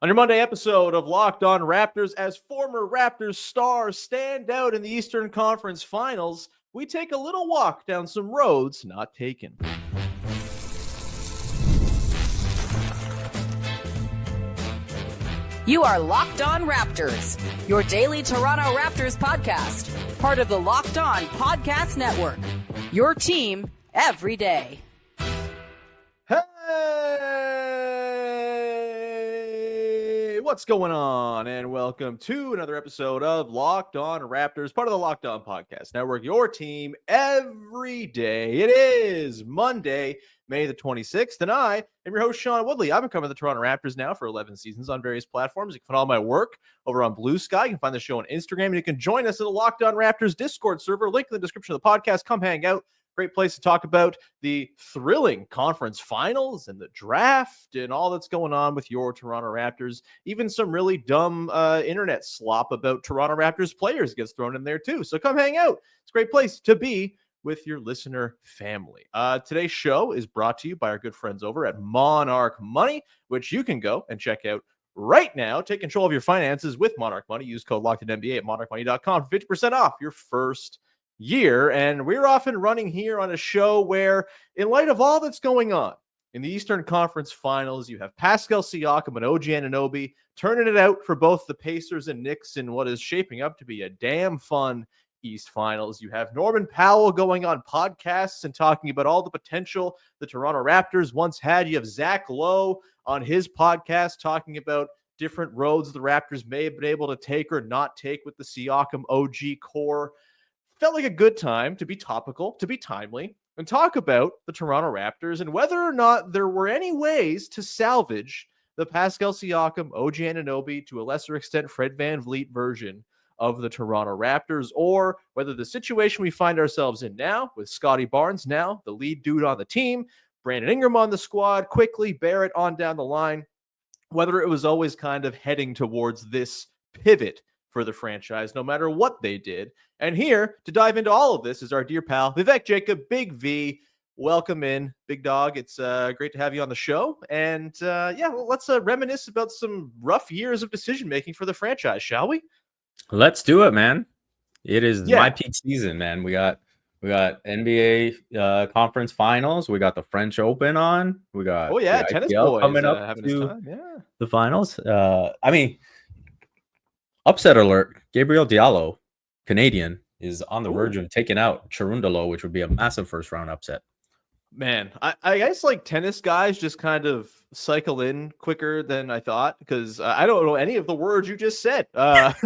On your Monday episode of Locked On Raptors, as former Raptors stars stand out in the Eastern Conference Finals, we take a little walk down some roads not taken. You are Locked On Raptors, your daily Toronto Raptors podcast, part of the Locked On Podcast Network, your team every day. Hey, what's going on? And welcome to another episode of Locked On Raptors, part of the Locked On Podcast Network, your team every day. It is Monday, May the 26th, and I am your host, Sean Woodley. I've been covering the Toronto Raptors now for 11 seasons on various platforms. You can find all my work over on Blue Sky. You can find the show on Instagram, and you can join us at the Locked On Raptors Discord server. Link in the description of the podcast. Come hang out. Great place to talk about the thrilling conference finals and the draft and all that's going on with your Toronto Raptors. Even some really dumb internet slop about Toronto Raptors players gets thrown in there too. So come hang out. It's a great place to be with your listener family. Today's show is brought to you by our good friends over at Monarch Money, which you can go and check out right now. Take control of your finances with Monarch Money. Use code LOCKEDONNBA at monarchmoney.com for 50% off your first year. And we're often running here on a show where, in light of all that's going on in the Eastern Conference Finals, you have Pascal Siakam and OG Anunoby turning it out for both the Pacers and Knicks in what is shaping up to be a damn fun East Finals. You have Norman Powell going on podcasts and talking about all the potential the Toronto Raptors once had. You have Zach Lowe on his podcast talking about different roads the Raptors may have been able to take or not take with the Siakam OG core. Felt like a good time to be topical, to be timely, and talk about the Toronto Raptors and whether or not there were any ways to salvage the Pascal Siakam, OG Anunoby, to a lesser extent Fred VanVleet version of the Toronto Raptors, or whether the situation we find ourselves in now with Scottie Barnes now, the lead dude on the team, Brandon Ingram on the squad, quickly Barrett on down the line, whether it was always kind of heading towards this pivot for the franchise, no matter what they did. And here to dive into all of this is our dear pal, Vivek Jacob, Big V. Welcome in, big dog. It's great to have you on the show. And let's reminisce about some rough years of decision-making for the franchise, shall we? Let's do it, man. It is my peak season, man. We got NBA conference finals. We got the French Open on. We got tennis IPL boys coming up having to his time. the finals. Upset alert. Gabriel Diallo, Canadian, is on the verge of taking out Cherundolo, which would be a massive first round upset. Man, I guess like tennis guys just kind of cycle in quicker than I thought, because I don't know any of the words you just said.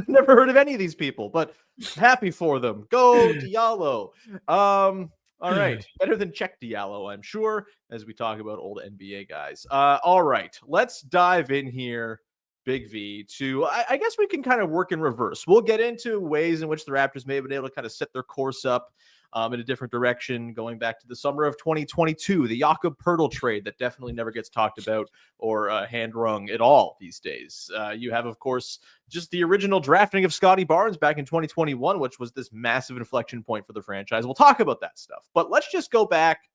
Never heard of any of these people, but happy for them. Go Diallo. All right. Better than Check Diallo, I'm sure, as we talk about old NBA guys. All right. Let's dive in here, Big V, to, I guess we can kind of work in reverse. We'll get into ways in which the Raptors may have been able to kind of set their course up in a different direction, going back to the summer of 2022, the Jakob Poeltl trade that definitely never gets talked about or hand-wrung at all these days. You have, of course, just the original drafting of Scottie Barnes back in 2021, which was this massive inflection point for the franchise. We'll talk about that stuff. But let's just go back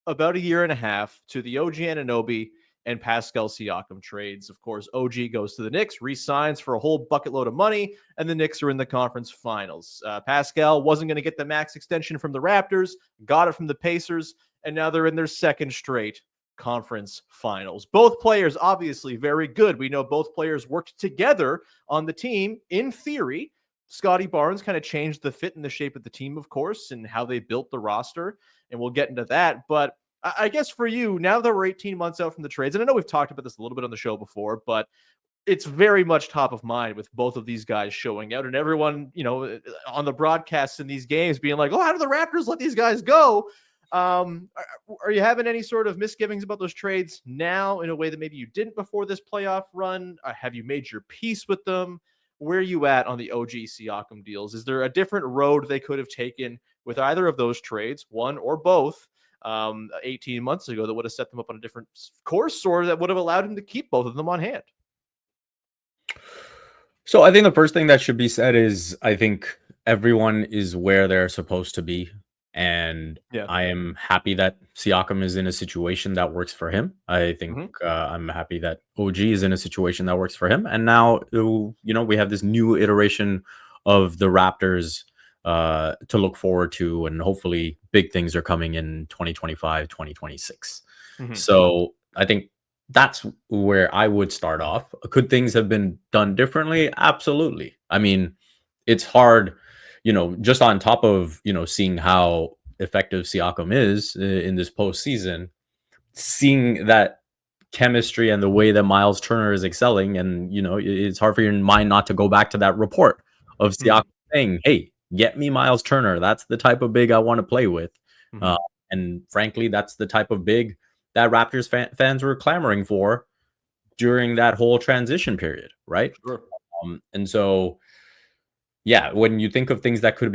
about a year and a half to the OG Anunoby and Pascal Siakam trades. Of course, OG goes to the Knicks, re-signs for a whole bucket load of money, and the Knicks are in the conference finals. Pascal wasn't going to get the max extension from the Raptors, got it from the Pacers, and now they're in their second straight conference finals. Both players, obviously, very good. We know both players worked together on the team, in theory. Scottie Barnes kind of changed the fit and the shape of the team, of course, and how they built the roster, and we'll get into that. But I guess for you, now that we're 18 months out from the trades, and I know we've talked about this a little bit on the show before, but it's very much top of mind with both of these guys showing out, and everyone, on the broadcasts in these games being like, oh, how do the Raptors let these guys go? Are you having any sort of misgivings about those trades now in a way that maybe you didn't before this playoff run? Have you made your peace with them? Where are you at on the OG Siakam deals? Is there a different road they could have taken with either of those trades, one or both, 18 months ago that would have set them up on a different course, or that would have allowed him to keep both of them on hand? So I think the first thing that should be said is I think everyone is where they're supposed to be. And Yeah. I am happy that Siakam is in a situation that works for him. I think Mhm. I'm happy that OG is in a situation that works for him. And now, we have this new iteration of the Raptors to look forward to. And hopefully big things are coming in 2025, 2026. Mhm. So I think that's where I would start off. Could things have been done differently? Absolutely. I mean, it's hard, just on top of, seeing how effective Siakam is in this postseason, seeing that chemistry and the way that Miles Turner is excelling. And, it's hard for your mind not to go back to that report of Mhm. Siakam saying, hey, get me Miles Turner. That's the type of big I want to play with. Uh, Mhm. and frankly, that's the type of big that Raptors fans were clamoring for during that whole transition period, right? Sure. And so, yeah, when you think of things that could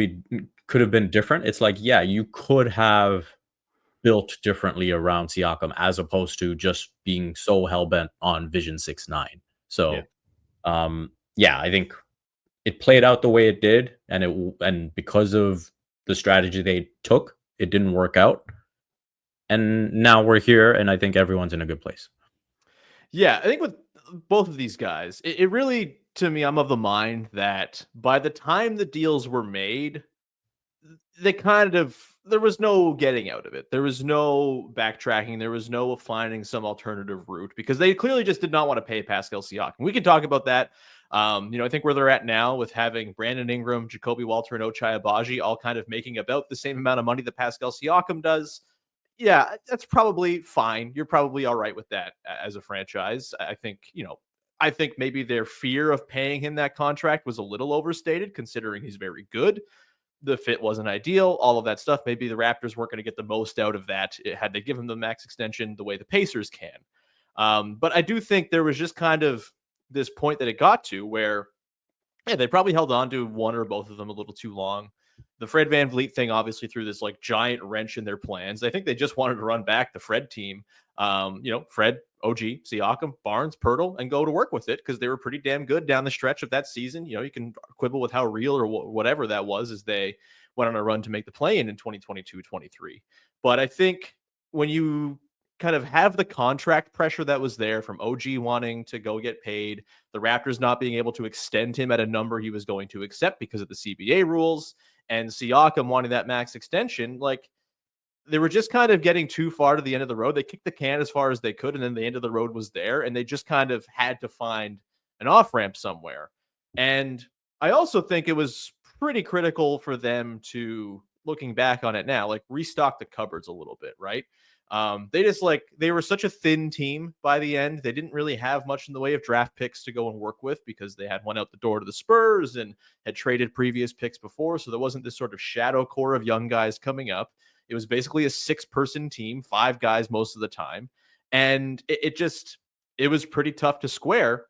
have been different, it's like, yeah, you could have built differently around Siakam as opposed to just being so hell bent on Vision 6-9. Yeah. So, yeah, I think it played out the way it did, and and because of the strategy they took, it didn't work out. And now we're here, and I think everyone's in a good place. Yeah, I think with both of these guys, it really, to me, I'm of the mind that by the time the deals were made, they kind of there was no getting out of it. There was no backtracking. There was no finding some alternative route because they clearly just did not want to pay Pascal Siakam. We can talk about that. I think where they're at now with having Brandon Ingram, Jakobi Walter, and Ochai Agbaji all kind of making about the same amount of money that Pascal Siakam does. Yeah, that's probably fine. You're probably all right with that as a franchise. I think, I think maybe their fear of paying him that contract was a little overstated considering he's very good. The fit wasn't ideal, all of that stuff. Maybe the Raptors weren't going to get the most out of that had they given him the max extension the way the Pacers can. But I do think there was just kind of this point that it got to where they probably held on to one or both of them a little too long. The Fred VanVleet thing obviously threw this like giant wrench in their plans. I think they just wanted to run back the Fred team. Fred, OG, Siakam, Barnes, Poeltl, and go to work with it because they were pretty damn good down the stretch of that season. You can quibble with how real or whatever that was as they went on a run to make the play in 2022-23. But I think when you kind of have the contract pressure that was there from OG wanting to go get paid, the Raptors not being able to extend him at a number he was going to accept because of the CBA rules, and Siakam wanting that max extension, like they were just kind of getting too far to the end of the road. They kicked the can as far as they could, and then the end of the road was there, and they just kind of had to find an off ramp somewhere. And I also think it was pretty critical for them to, looking back on it now, like restock the cupboards a little bit, right? They were such a thin team by the end. They didn't really have much in the way of draft picks to go and work with because they had one out the door to the Spurs and had traded previous picks before. So there wasn't this sort of shadow core of young guys coming up. It was basically a 6-person team, 5 guys most of the time. And it was pretty tough to square.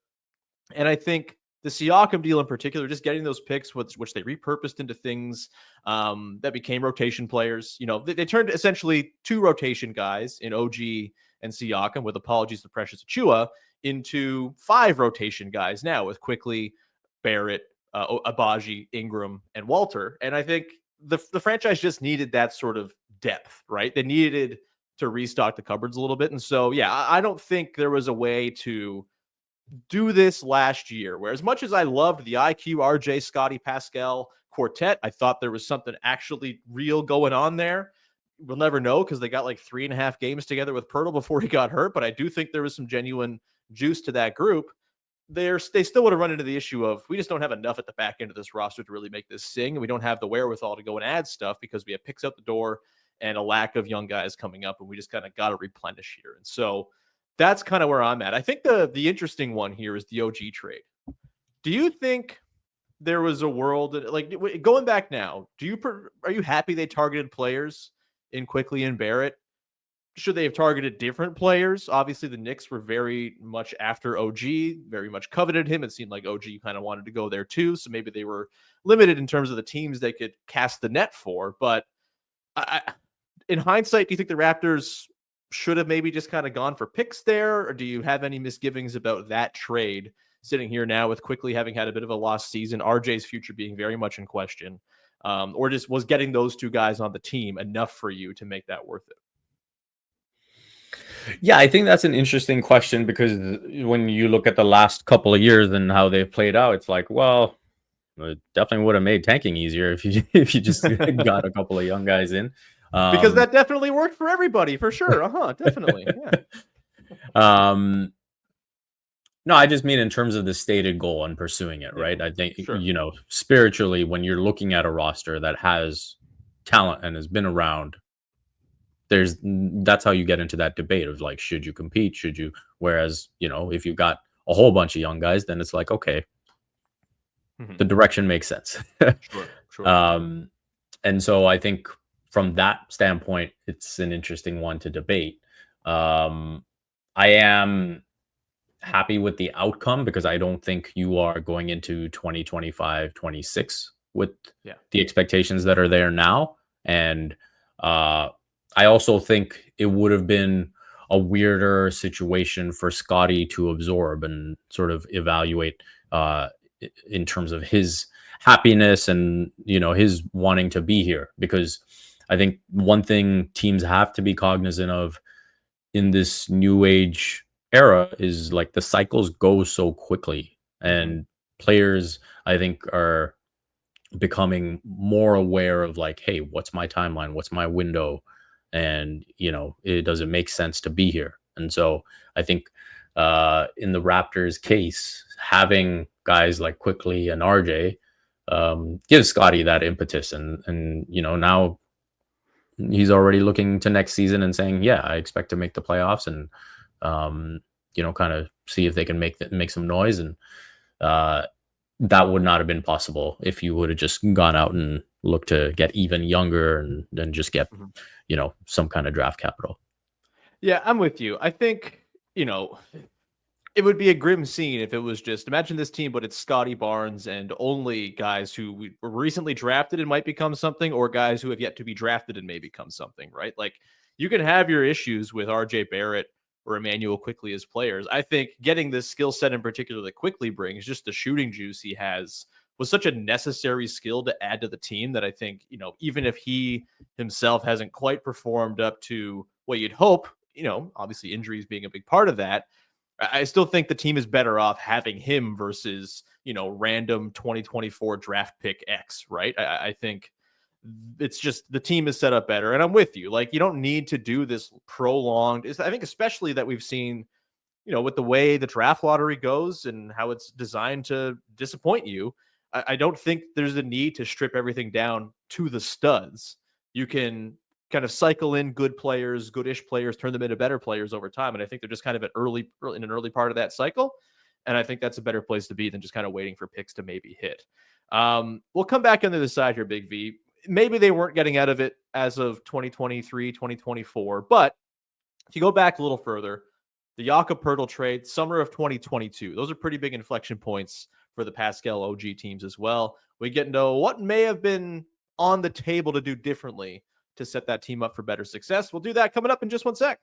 And I think the Siakam deal in particular, just getting those picks, which they repurposed into things that became rotation players. They turned essentially 2 rotation guys in OG and Siakam, with apologies to Precious Achua, into 5 rotation guys now with Quickly, Barrett, Agbaji, Ingram, and Walter. And I think the franchise just needed that sort of depth, right? They needed to restock the cupboards a little bit. And so, yeah, I don't think there was a way to do this last year, where as much as I loved the IQ, RJ, Scottie, Pascal quartet, I thought there was something actually real going on there. We'll never know because they got like 3.5 games together with Poeltl before he got hurt, but I do think there was some genuine juice to that group. They still would have run into the issue of, we just don't have enough at the back end of this roster to really make this sing, and we don't have the wherewithal to go and add stuff because we have picks out the door and a lack of young guys coming up, and we just kind of got to replenish here. And so that's kind of where I'm at. I think the interesting one here is the OG trade. Do you think there was a world like going back now? Are you happy they targeted players in Quickly and Barrett? Should they have targeted different players? Obviously, the Knicks were very much after OG, very much coveted him. It seemed like OG kind of wanted to go there too, so maybe they were limited in terms of the teams they could cast the net for. But in hindsight, do you think the Raptors should have maybe just kind of gone for picks there? Or do you have any misgivings about that trade sitting here now with Quickly having had a bit of a lost season, RJ's future being very much in question? Or just was getting those two guys on the team enough for you to make that worth it? Yeah, I think that's an interesting question, because when you look at the last couple of years and how they've played out, it's like, well, it definitely would have made tanking easier if you if you just got a couple of young guys in. Because that definitely worked for everybody, for sure. Definitely. Yeah. No, I just mean in terms of the stated goal and pursuing it, right? Yeah, I think, sure. spiritually, when you're looking at a roster that has talent and has been around, that's how you get into that debate of like, should you compete? Should you? Whereas, if you've got a whole bunch of young guys, then it's like, okay, the direction makes sense. Sure. And so I think from that standpoint, it's an interesting one to debate. I am happy with the outcome, because I don't think you are going into 2025, 26 with the expectations that are there now. And I also think it would have been a weirder situation for Scottie to absorb and sort of evaluate in terms of his happiness and, his wanting to be here. Because I think one thing teams have to be cognizant of in this new age era is like the cycles go so quickly, and players, I think, are becoming more aware of like, hey, what's my timeline, what's my window, and it doesn't make sense to be here. And so I think in the Raptors case, having guys like Quickly and RJ gives Scottie that impetus, and now he's already looking to next season and saying, yeah, I expect to make the playoffs, and kind of see if they can make some noise. And that would not have been possible if you would have just gone out and looked to get even younger and then just get some kind of draft capital. Yeah, I'm with you. I think it would be a grim scene if it was just, imagine this team, but it's Scottie Barnes and only guys who were recently drafted and might become something, or guys who have yet to be drafted and may become something, right? Like, you can have your issues with RJ Barrett or Emmanuel Quickly as players. I think getting this skill set in particular that Quickly brings, just the shooting juice he has, was such a necessary skill to add to the team that I think, even if he himself hasn't quite performed up to what you'd hope, obviously injuries being a big part of that, I still think the team is better off having him versus, random 2024 draft pick X, right? I think it's just the team is set up better. And I'm with you. Like, you don't need to do this prolonged. I think especially that we've seen, with the way the draft lottery goes and how it's designed to disappoint you, I don't think there's a need to strip everything down to the studs. You can kind of cycle in good players, goodish players, turn them into better players over time. And I think they're just kind of in an early part of that cycle. And I think that's a better place to be than just kind of waiting for picks to maybe hit. We'll come back on the other side here, Big V. Maybe they weren't getting out of it as of 2023, 2024. But if you go back a little further, the Jakob Poeltl trade, summer of 2022, those are pretty big inflection points for the Pascal OG teams as well. We get into what may have been on the table to do differently to set that team up for better success. We'll do that coming up in just one sec.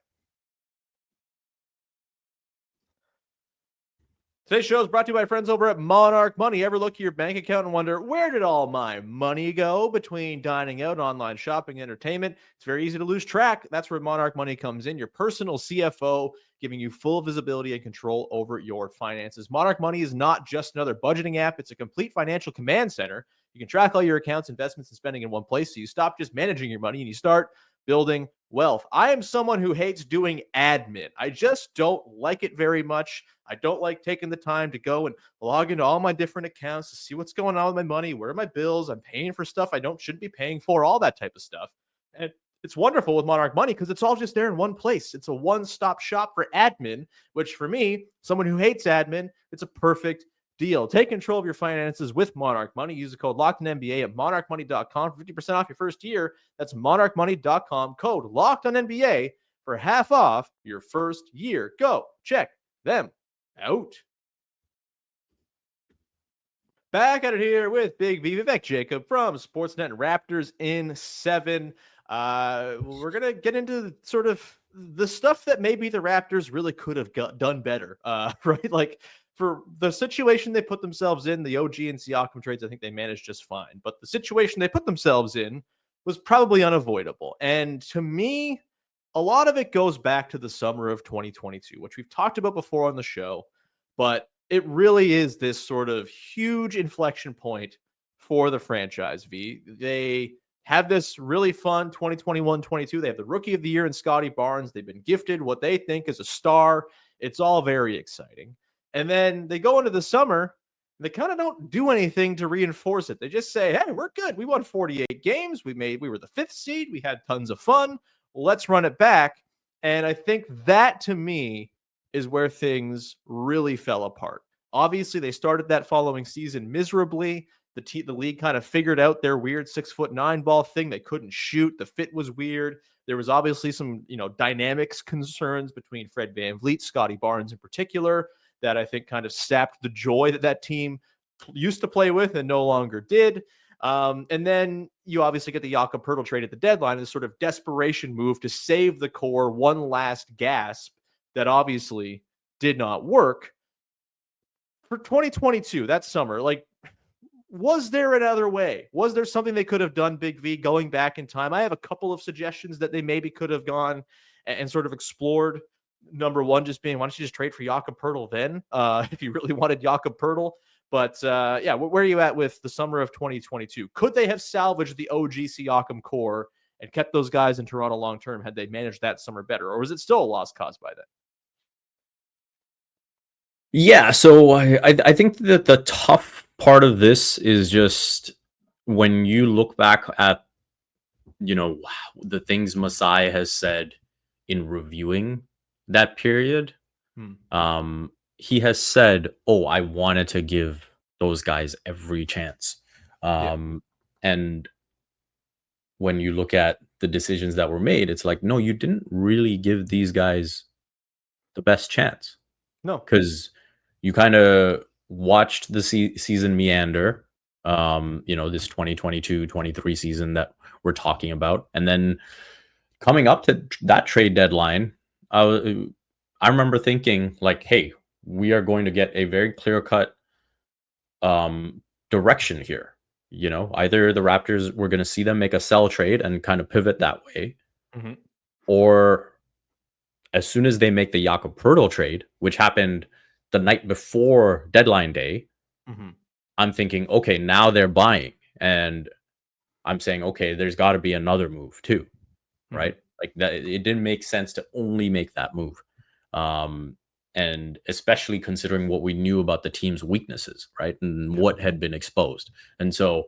Today's show is brought to you by friends over at Monarch Money. Ever look at your bank account and wonder, where did all my money go? Between dining out, online shopping, entertainment, it's very easy to lose track. That's where Monarch Money comes in, your personal CFO, giving you full visibility and control over your finances. Monarch Money is not just another budgeting app. It's a complete financial command center. You can track all your accounts, investments, and spending in one place, so you stop just managing your money and you start building wealth. I am someone who hates doing admin. I just don't like it very much. I don't like taking the time to go and log into all my different accounts to see what's going on with my money. Where are my bills? I'm paying for stuff I shouldn't be paying for, all that type of stuff. And it's wonderful with Monarch Money because it's all just there in one place. It's a one-stop shop for admin, which for me, someone who hates admin, it's a perfect deal. Take control of your finances with Monarch Money. Use the code LOCKEDONNBA at monarchmoney.com for 50% off your first year. That's monarchmoney.com, code LOCKEDONNBA for half off your first year. Go check them out. Back at it here with Big V, Vivek Jacob from Sportsnet and Raptors in 7. We're going to get into sort of the stuff that maybe the Raptors really could have done better, right? Like, for the situation they put themselves in, the OG and Siakam trades, I think they managed just fine. But the situation they put themselves in was probably unavoidable. And to me, a lot of it goes back to the summer of 2022, which we've talked about before on the show. But it really is this sort of huge inflection point for the franchise, V. They have this really fun 2021-22. They have the rookie of the year in Scottie Barnes. They've been gifted what they think is a star. It's all very exciting. And then they go into the summer, and they kind of don't do anything to reinforce it. They just say, hey, we're good. We won 48 games. We were the 5th seed. We had tons of fun. Let's run it back. And I think that, to me, is where things really fell apart. Obviously, they started that following season miserably. The league kind of figured out their weird 6'9" ball thing. They couldn't shoot. The fit was weird. There was obviously some, dynamics concerns between Fred VanVleet, Scottie Barnes in particular, that I think kind of sapped the joy that team used to play with and no longer did. And then you obviously get the Jakob Poeltl trade at the deadline, this sort of desperation move to save the core, one last gasp that obviously did not work. For 2022, that summer, was there another way? Was there something they could have done, Big V, going back in time? I have a couple of suggestions that they maybe could have gone and sort of explored. Number one, just being, why don't you just trade for Jakob Poeltl then, if you really wanted Jakob Poeltl? But where are you at with the summer of 2022? Could they have salvaged the OG Siakam core and kept those guys in Toronto long term had they managed that summer better? Or was it still a lost cause by then? Yeah, so I think that the tough part of this is just when you look back at, the things Masai has said in reviewing that period. He has said, I wanted to give those guys every chance. And when you look at the decisions that were made, it's like, no, you didn't really give these guys the best chance. No, because you kind of watched the season meander, this 2022-23 season that we're talking about. And then coming up to that trade deadline, I remember thinking hey, we are going to get a very clear-cut direction here. Either the Raptors, we're going to see them make a sell trade and kind of pivot that way, or as soon as they make the Jakob Poeltl trade, which happened the night before deadline day, I'm thinking, okay, now they're buying. And I'm saying, okay, there's got to be another move too, right? That, it didn't make sense to only make that move. And especially considering what we knew about the team's weaknesses, right? And what had been exposed. And so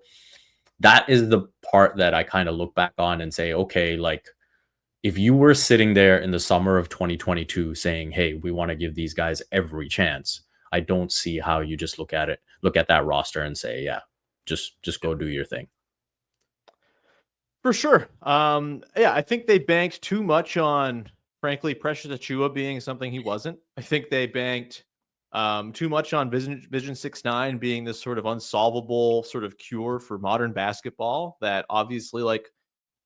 that is the part that I kind of look back on and say, okay, if you were sitting there in the summer of 2022 saying, hey, we want to give these guys every chance, I don't see how you just look at that roster and say, yeah, just go do your thing. For sure. I think they banked too much on, frankly, Precious Achiuwa being something he wasn't. I think they banked too much on Vision 6'9" being this sort of unsolvable sort of cure for modern basketball that obviously,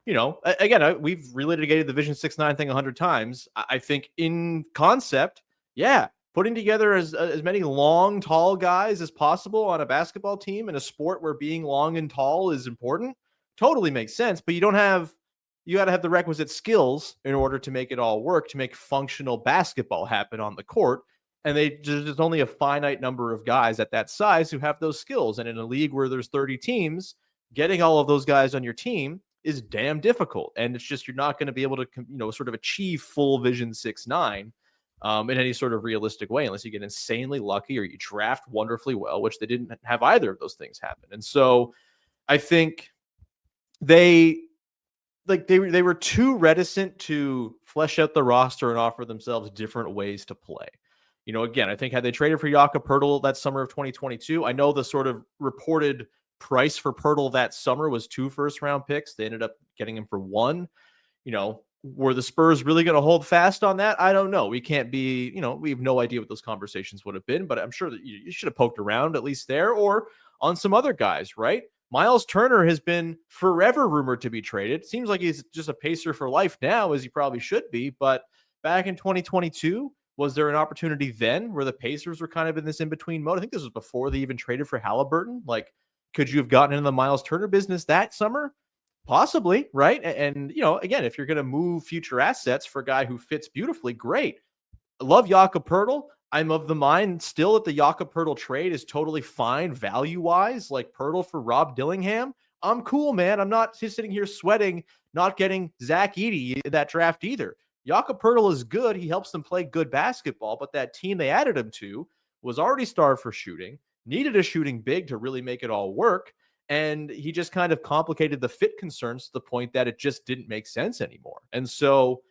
again, we've relitigated the Vision 6'9" thing 100 times. I think in concept, putting together as many long, tall guys as possible on a basketball team in a sport where being long and tall is important totally makes sense. But you got to have the requisite skills in order to make it all work, to make functional basketball happen on the court. And there's only a finite number of guys at that size who have those skills. And in a league where there's 30 teams, getting all of those guys on your team is damn difficult. And it's just, you're not going to be able to, sort of achieve full Vision 6'9" in any sort of realistic way, unless you get insanely lucky or you draft wonderfully well, which they didn't have either of those things happen. And so I think they were too reticent to flesh out the roster and offer themselves different ways to play. Again, I think had they traded for Jakob Poeltl that summer of 2022, I know the sort of reported price for Poeltl that summer was 2 first-round picks. They ended up getting him for 1. Were the Spurs really going to hold fast on that? I don't know. We can't be, we have no idea what those conversations would have been, but I'm sure that you should have poked around at least there or on some other guys, right? Miles Turner has been forever rumored to be traded. Seems like he's just a Pacer for life now, as he probably should be. But back in 2022, Was there an opportunity then where the Pacers were kind of in this in-between mode? I think this was before they even traded for Halliburton. Like, could you have gotten into the Miles Turner business that summer? Possibly, right? And again, if you're going to move future assets for a guy who fits beautifully, great. I love Jakob Poeltl. I'm of the mind still that the Jakob Poeltl trade is totally fine value-wise. Like Poeltl for Rob Dillingham, I'm cool, man. I'm not just sitting here sweating not getting Zach Edey in that draft either. Jakob Poeltl is good. He helps them play good basketball, but that team they added him to was already starved for shooting, needed a shooting big to really make it all work. And he just kind of complicated the fit concerns to the point that it just didn't make sense anymore. And so,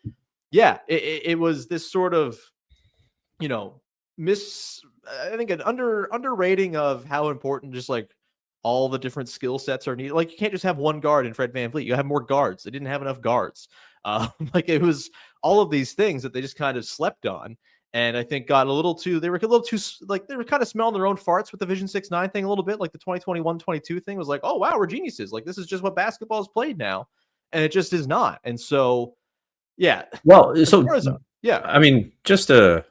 yeah, it was this sort of, I think an underrating of how important just like all the different skill sets are needed. Like you can't just have one guard in Fred VanVleet. You have more guards. They didn't have enough guards. Like it was all of these things that they just kind of slept on. And I think got a little too, they were kind of smelling their own farts with the Vision 6-9 thing a little bit. Like the 2021-22 thing was like, oh, wow, we're geniuses. Like this is just what basketball is played now. And it just is not. And so, yeah. Well, so, yeah. I mean, just to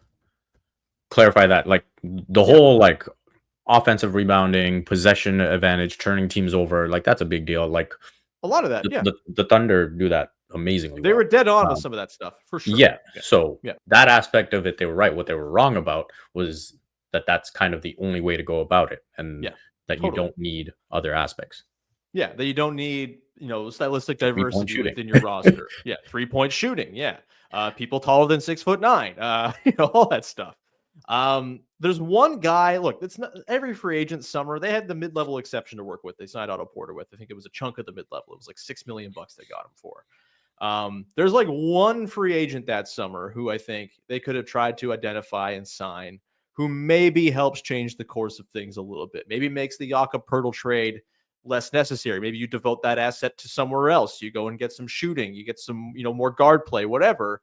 clarify that, like the whole like offensive rebounding, possession advantage, turning teams over, like that's a big deal. Like a lot of that, the Thunder do that amazingly. They were dead on with some of that stuff for sure. Yeah. So that aspect of it, they were right. What they were wrong about was that that's kind of the only way to go about it, and that you don't need other aspects. Yeah, that you don't need, stylistic diversity within your roster. Yeah, 3-point shooting. Yeah, people taller than 6'9". All that stuff. There's one guy. Look, it's not every free agent summer. They had the mid-level exception to work with. They signed Otto Porter with. I think it was a chunk of the mid-level. It was like $6 million they got him for. There's like one free agent that summer who I think they could have tried to identify and sign, who maybe helps change the course of things a little bit. Maybe makes the Jakob Poeltl trade less necessary. Maybe you devote that asset to somewhere else. You go and get some shooting. You get some, more guard play, whatever.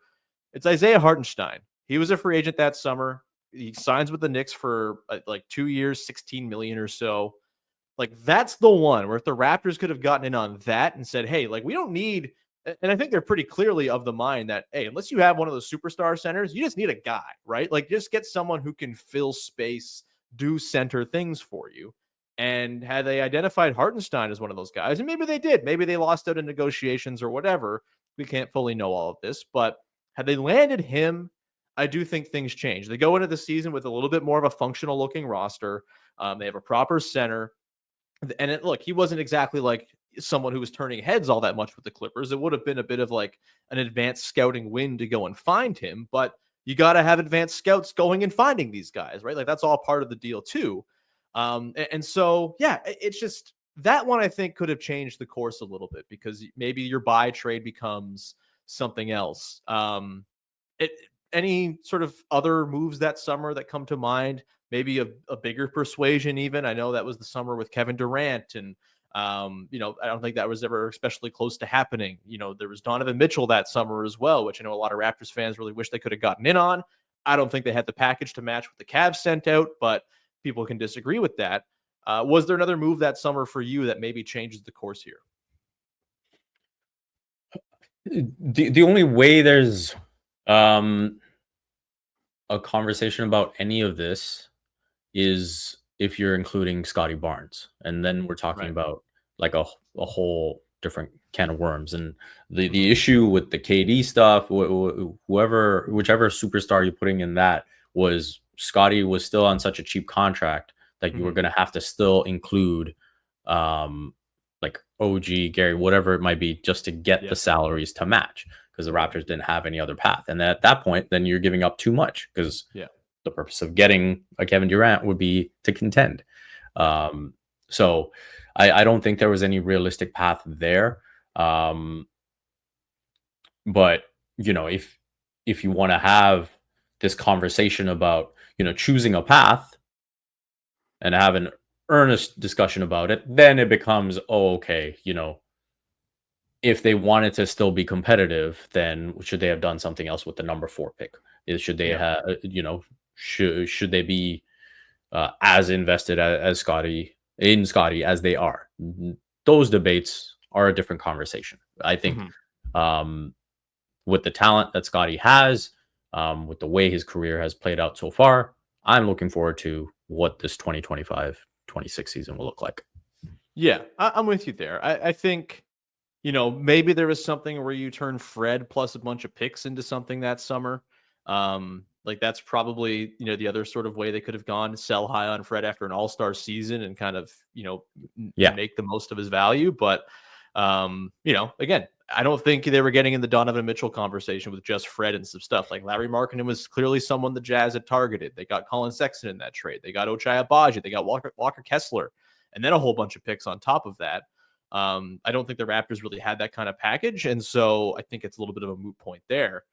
It's Isaiah Hartenstein. He was a free agent that summer. He signs with the Knicks for like 2 years, 16 million or so. Like that's the one where if the Raptors could have gotten in on that and said, hey, like we don't need, and I think they're pretty clearly of the mind that, hey, unless you have one of those superstar centers, you just need a guy, right? Like just get someone who can fill space, do center things for you. And had they identified Hartenstein as one of those guys, and maybe they did, maybe they lost out in negotiations or whatever. We can't fully know all of this, but had they landed him, I do think things change. They go into the season with a little bit more of a functional looking roster. They have a proper center. And look, he wasn't exactly like someone who was turning heads all that much with the Clippers. It would have been a bit of like an advanced scouting win to go and find him, but you got to have advanced scouts going and finding these guys, right? Like that's all part of the deal too. And so, yeah, it's just that one I think could have changed the course a little bit because maybe your buy trade becomes something else. Any sort of other moves that summer that come to mind? Maybe a bigger persuasion even. I know that was the summer with Kevin Durant and, I don't think that was ever especially close to happening. There was Donovan Mitchell that summer as well, which I know a lot of Raptors fans really wish they could have gotten in on. I don't think they had the package to match what the Cavs sent out, but people can disagree with that. Was there another move that summer for you that maybe changes the course here? The only way there's a conversation about any of this is if you're including Scottie Barnes, and then we're talking about like a whole different can of worms. And the issue with the KD stuff, whichever superstar you're putting in that, was Scottie was still on such a cheap contract that you were going to have to still include like OG, Gary, whatever it might be, just to get the salaries to match, because the Raptors didn't have any other path. And at that point, then you're giving up too much, because the purpose of getting a Kevin Durant would be to contend. So I don't think there was any realistic path there. But, if you want to have this conversation about, choosing a path and have an earnest discussion about it, then it becomes, if they wanted to still be competitive, then should they have done something else with the number 4 pick? Should they have, should they be as invested as Scottie as they are? Those debates are a different conversation. I think with the talent that Scottie has, with the way his career has played out so far, I'm looking forward to what this 2025-26 season will look like. Yeah, I'm with you there. I think, maybe there was something where you turn Fred plus a bunch of picks into something that summer. Like that's probably, the other sort of way they could have gone, sell high on Fred after an all-star season and kind of, make the most of his value. But, again, I don't think they were getting in the Donovan Mitchell conversation with just Fred and some stuff. Like Larry Markkinen was clearly someone the Jazz had targeted. They got Colin Sexton in that trade. They got Ochai Agbaji. They got Walker Kessler, and then a whole bunch of picks on top of that. I don't think the Raptors really had that kind of package. And so I think it's a little bit of a moot point there.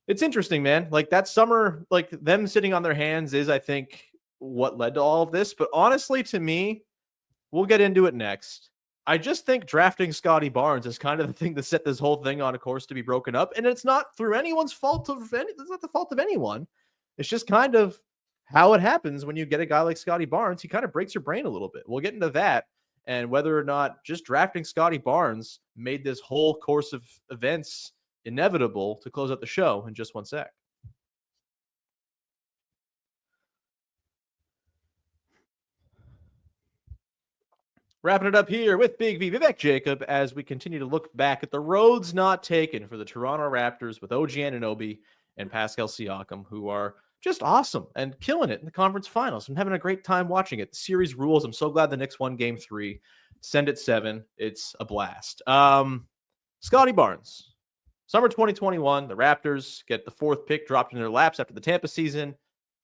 It's interesting, man. Like that summer, like them sitting on their hands is, I think, what led to all of this. But honestly, to me, we'll get into it next. I just think drafting Scottie Barnes is kind of the thing that set this whole thing on a course to be broken up. And it's not through anyone's fault it's not the fault of anyone. It's just kind of how it happens when you get a guy like Scottie Barnes. He kind of breaks your brain a little bit. We'll get into that and whether or not just drafting Scottie Barnes made this whole course of events inevitable to close out the show in just one sec. Wrapping it up here with Big V Vivek Jacob as we continue to look back at the roads not taken for the Toronto Raptors with OG Anunoby and Pascal Siakam, who are just awesome and killing it in the conference finals. I'm having a great time watching it. The series rules. I'm so glad the Knicks won game 3. Send it 7. It's a blast. Scottie Barnes. Summer 2021, the Raptors get the 4th pick dropped in their laps after the Tampa season.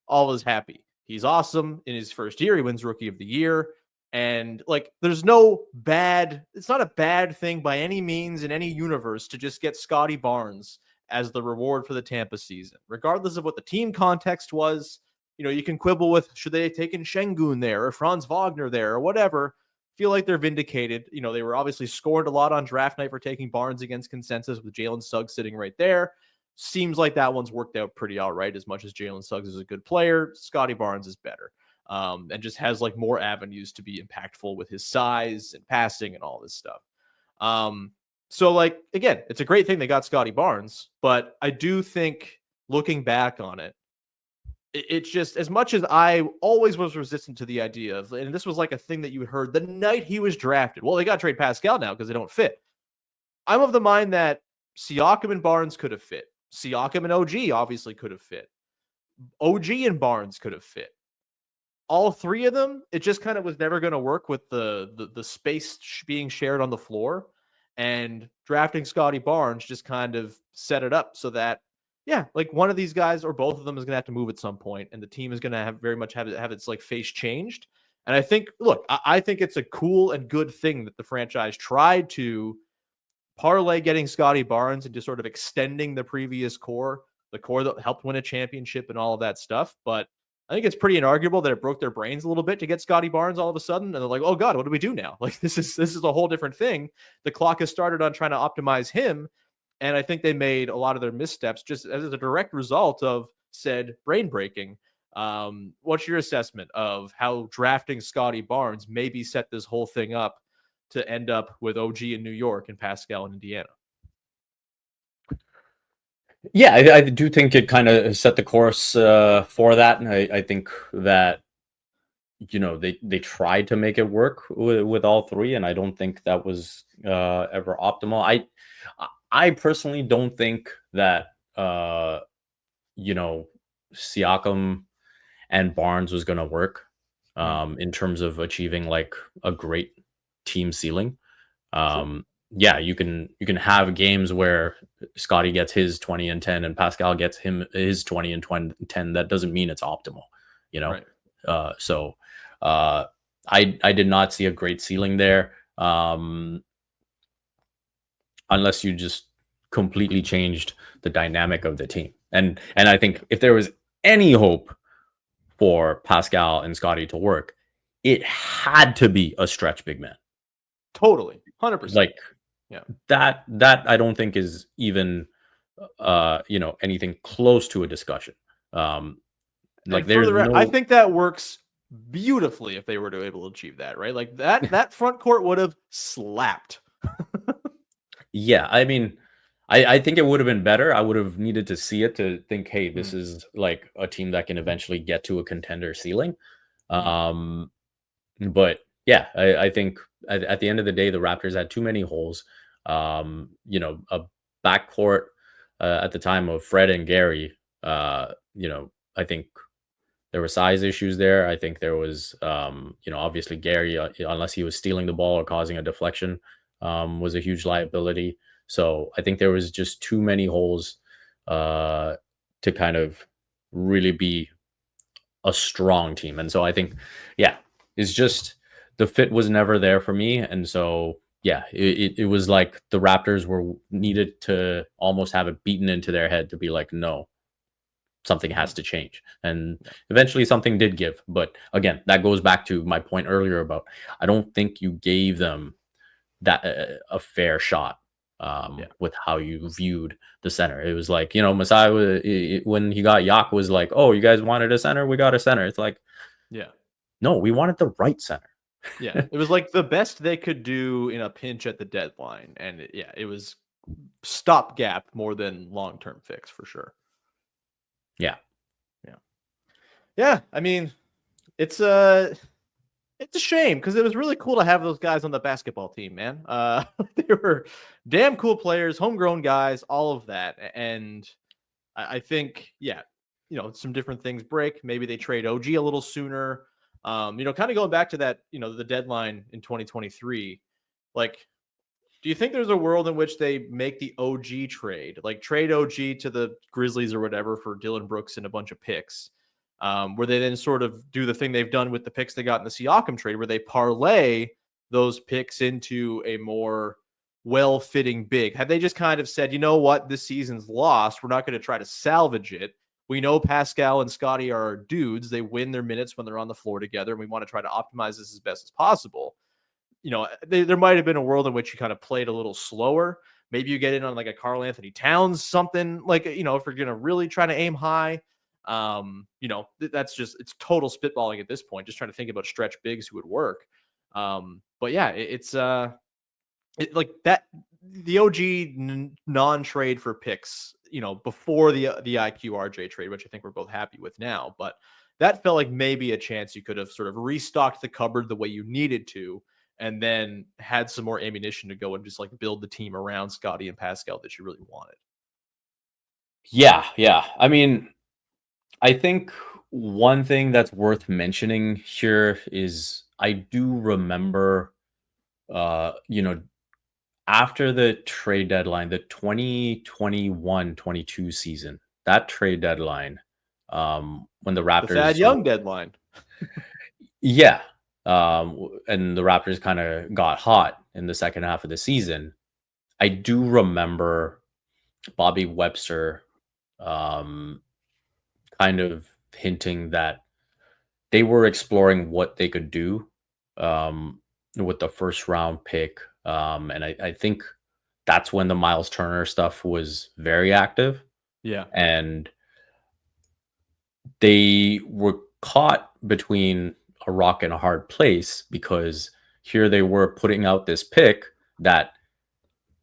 All is happy. He's awesome. In his first year, he wins Rookie of the Year. And like, there's no bad, it's not a bad thing by any means in any universe to just get Scottie Barnes as the reward for the Tampa season, regardless of what the team context was. You can quibble with, should they have taken Şengün there or Franz Wagner there or whatever. Feel like they're vindicated. They were obviously scored a lot on draft night for taking Barnes against consensus with Jalen Suggs sitting right there. Seems like that one's worked out pretty all right. As much as Jalen Suggs is a good player, Scottie Barnes is better. And just has like more avenues to be impactful with his size and passing and all this stuff. So like, again, it's a great thing they got Scottie Barnes, but I do think looking back on it, it's just, as much as I always was resistant to the idea of, and this was like a thing that you heard the night he was drafted. Well, they got to trade Pascal now because they don't fit. I'm of the mind that Siakam and Barnes could have fit. Siakam and OG obviously could have fit. OG and Barnes could have fit. All 3 of them, it just kind of was never going to work with the space being shared on the floor, and drafting Scottie Barnes just kind of set it up so that, yeah, like one of these guys or both of them is going to have to move at some point, and the team is going to have very much have its like face changed. And I think, look, I think it's a cool and good thing that the franchise tried to parlay getting Scottie Barnes into sort of extending the previous core, the core that helped win a championship and all of that stuff. But I think it's pretty inarguable that it broke their brains a little bit to get Scottie Barnes all of a sudden. And they're like, oh God, what do we do now? Like, this is a whole different thing. The clock has started on trying to optimize him. And I think they made a lot of their missteps just as a direct result of said brain breaking. What's your assessment of how drafting Scottie Barnes maybe set this whole thing up to end up with OG in New York and Pascal in Indiana? Yeah, I do think it kind of set the course for that. And I think that, they tried to make it work with all 3. And I don't think that was ever optimal. I personally don't think that, Siakam and Barnes was going to work in terms of achieving like a great team ceiling. Yeah, you can have games where Scottie gets his 20 and 10 and Pascal gets his 20 and 10. That doesn't mean it's optimal, Right. So I did not see a great ceiling there. Unless you just completely changed the dynamic of the team. And I think if there was any hope for Pascal and Scottie to work, it had to be a stretch big man. Totally. 100%. Like, yeah, that I don't think is even anything close to a discussion. Like I think that works beautifully if they were to able to achieve that, right? Like that front court would have slapped. Yeah, I mean, I think it would have been better. I would have needed to see it to think, hey, this Mm, is like a team that can eventually get to a contender ceiling. mhm. Um, but yeah, I think at the end of the day, the Raptors had too many holes. A backcourt at the time of Fred and Gary. I think there were size issues there. I think there was, obviously Gary, unless he was stealing the ball or causing a deflection, was a huge liability. So I think there was just too many holes to kind of really be a strong team. And so I think, yeah, it's just the fit was never there for me. And so, yeah, it was like the Raptors were needed to almost have it beaten into their head to be like, no, something has Mhm. to change. And Yeah. eventually something did give. But again, that goes back to my point earlier about I don't think you gave them that a fair shot Yeah. with how you viewed the center. It was like, Masai, when he got Yak, was like, oh, you guys wanted a center? We got a center. It's like, Yeah. no, we wanted the right center. Yeah. It was like the best they could do in a pinch at the deadline. And yeah, it was stopgap more than long-term fix for sure. Yeah. Yeah. Yeah. I mean, it's it's a shame because it was really cool to have those guys on the basketball team, man. They were damn cool players, homegrown guys, all of that. And I think, yeah, some different things break. Maybe they trade OG a little sooner. Kind of going back to that, the deadline in 2023. Like, do you think there's a world in which they make the OG trade, like trade OG to the Grizzlies or whatever for Dylan Brooks and a bunch of picks, where they then sort of do the thing they've done with the picks they got in the Siakam trade, where they parlay those picks into a more well-fitting big? Had they just kind of said, you know what, this season's lost, we're not going to try to salvage it. We know Pascal and Scottie are our dudes. They win their minutes when they're on the floor together, and we want to try to optimize this as best as possible. There might have been a world in which you kind of played a little slower. Maybe you get in on like a Karl Anthony Towns, something like, if you're going to really try to aim high. That's just, it's total spitballing at this point, just trying to think about stretch bigs who would work. But yeah, like that, the OG non-trade for picks, before the IQ RJ trade, which I think we're both happy with now, but that felt like maybe a chance you could have sort of restocked the cupboard the way you needed to, and then had some more ammunition to go and just like build the team around Scottie and Pascal that you really wanted. Yeah. Yeah. I mean, I think one thing that's worth mentioning here is I do remember, after the trade deadline, the 2021-22 season, that trade deadline, when the The Raptors Thad sort of, Young deadline. yeah, and the Raptors kind of got hot in the second half of the season. I do remember Bobby Webster, um, kind of hinting that they were exploring what they could do, um, with the first round pick. And I think that's when the Miles Turner stuff was very active. Yeah. And they were caught between a rock and a hard place because here they were putting out this pick that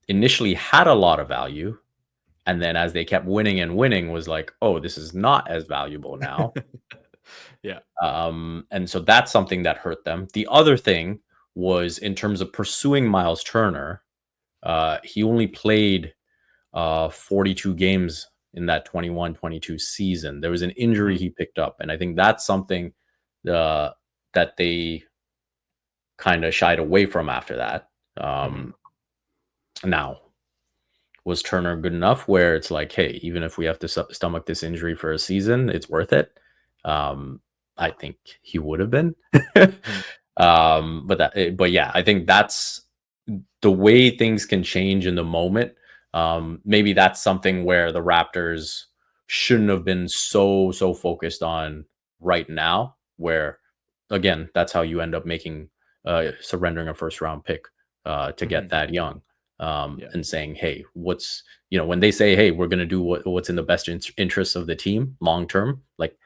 initially had a lot of value. And then as they kept winning and winning, was like, oh, this is not as valuable now. Yeah. And so that's something that hurt them. The other thing was in terms of pursuing Miles Turner, he only played 42 games in that 21-22 season. There was an injury Mhm. he picked up, and I think that's something uh, that they kind of shied away from after that. Mhm. Now, was Turner good enough where it's like, hey, even if we have to stomach this injury for a season, it's worth it? Um, I think he would have been. Mhm. But yeah, I think that's the way things can change in the moment. Maybe that's something where the Raptors shouldn't have been so focused on right now, where again, that's how you end up making surrendering a first round pick to get Mhm. that young. Yeah. And saying, hey, when they say, hey, we're going to do what's in the best interest of the team long term, like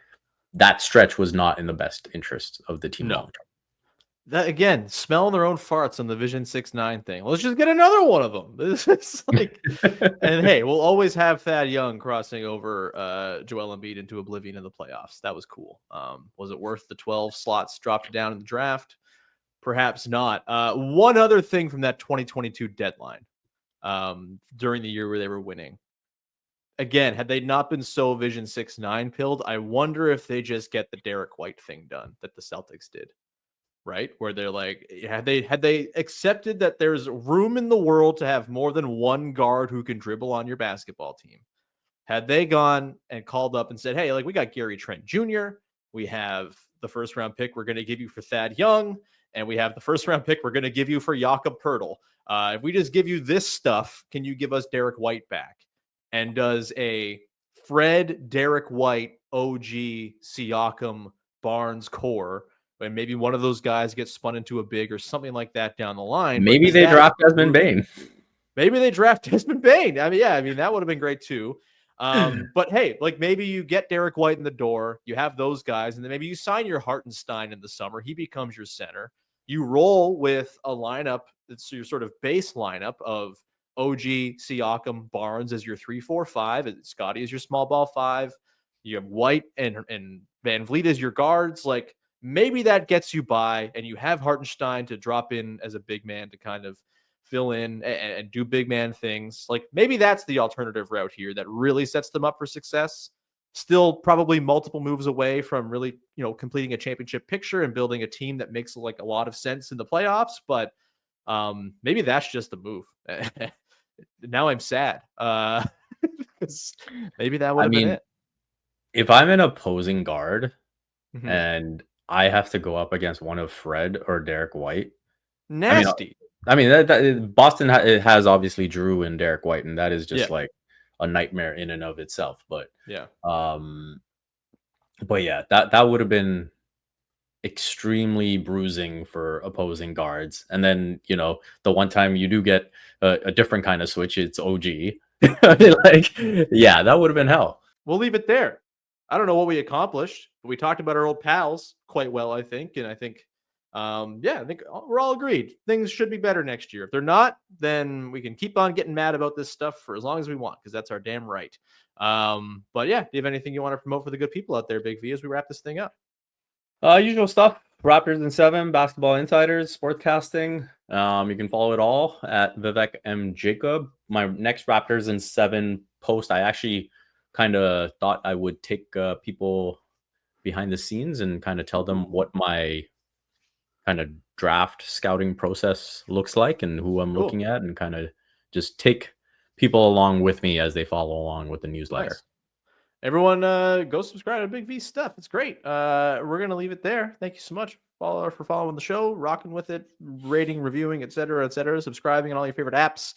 that stretch was not in the best interest of the team No. long term. That again, smelling their own farts on the Vision 6-9 thing. Let's just get another one of them. This is like, and hey, we'll always have Thad Young crossing over Joel Embiid into oblivion in the playoffs. That was cool. Was it worth the 12 slots dropped down in the draft? Perhaps not. One other thing from that 2022 deadline during the year where they were winning. Again, had they not been so Vision 6-9 pilled, I wonder if they just get the Derek White thing done that the Celtics did. Right, where they're like, had they accepted that there's room in the world to have more than one guard who can dribble on your basketball team, had they gone and called up and said, hey, like, we got Gary Trent Jr., we have the first round pick we're going to give you for Thad Young, and we have the first round pick we're going to give you for Jakob Poeltl. If we just give you this stuff, can you give us Derek White back? And does a Fred, Derek White, OG, Siakam, Barnes core, and maybe one of those guys gets spun into a big or something like that down the line. Maybe they draft Desmond Bane. Maybe they draft Desmond Bane. I mean, that would have been great too. But hey, like maybe you get Derek White in the door, you have those guys, and then maybe you sign your Hartenstein in the summer. He becomes your center. You roll with a lineup that's your sort of base lineup of OG, Siakam, Barnes as your 3-4-5, and Scottie as your small ball 5. You have White and Van Vliet as your guards. Like, maybe that gets you by, and you have Hartenstein to drop in as a big man to kind of fill in and do big man things. Like, maybe that's the alternative route here that really sets them up for success. Still probably multiple moves away from really, completing a championship picture and building a team that makes like a lot of sense in the playoffs. But maybe that's just the move. Now I'm sad. Maybe that would have been it. If I'm an opposing guard and I have to go up against one of Fred or Derek White, nasty. Boston has obviously Drew and Derek White, and that is just like a nightmare in and of itself. But yeah, that would have been extremely bruising for opposing guards. And then the one time you do get a different kind of switch, it's OG. That would have been hell. We'll leave it there. I don't know what we accomplished, but we talked about our old pals quite well, I think. And I think, I think we're all agreed. Things should be better next year. If they're not, then we can keep on getting mad about this stuff for as long as we want, because that's our damn right. But yeah, do you have anything you want to promote for the good people out there, Big V, as we wrap this thing up? Usual stuff. Raptors in 7, Basketball Insiders, Sportscasting. You can follow it all at Vivek M. Jacob. My next Raptors in 7 post, I actually kind of thought I would take people behind the scenes and kind of tell them what my kind of draft scouting process looks like and who I'm looking at, and kind of just take people along with me as they follow along with the newsletter. Nice. Everyone go subscribe to Big V stuff. It's great. We're going to leave it there. Thank you so much for following the show, rocking with it, rating, reviewing, etc., subscribing on all your favorite apps.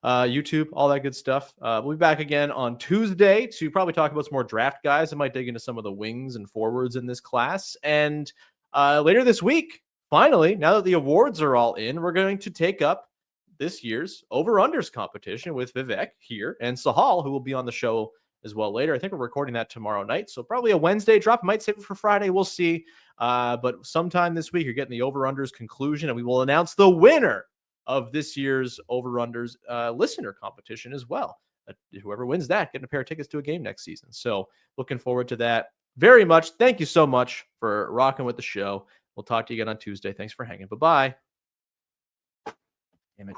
YouTube, all that good stuff. We'll be back again on Tuesday to probably talk about some more draft guys. I might dig into some of the wings and forwards in this class. And later this week, finally, now that the awards are all in, we're going to take up this year's over-unders competition with Vivek here and Sahal, who will be on the show as well later. I think we're recording that tomorrow night, so probably a Wednesday drop. I might save it for Friday. We'll see. But sometime this week, you're getting the over-unders conclusion, and we will announce the winner of this year's over-unders listener competition as well. Whoever wins that, getting a pair of tickets to a game next season. So looking forward to that very much. Thank you so much for rocking with the show. We'll talk to you again on Tuesday. Thanks for hanging. Bye-bye. Damn it.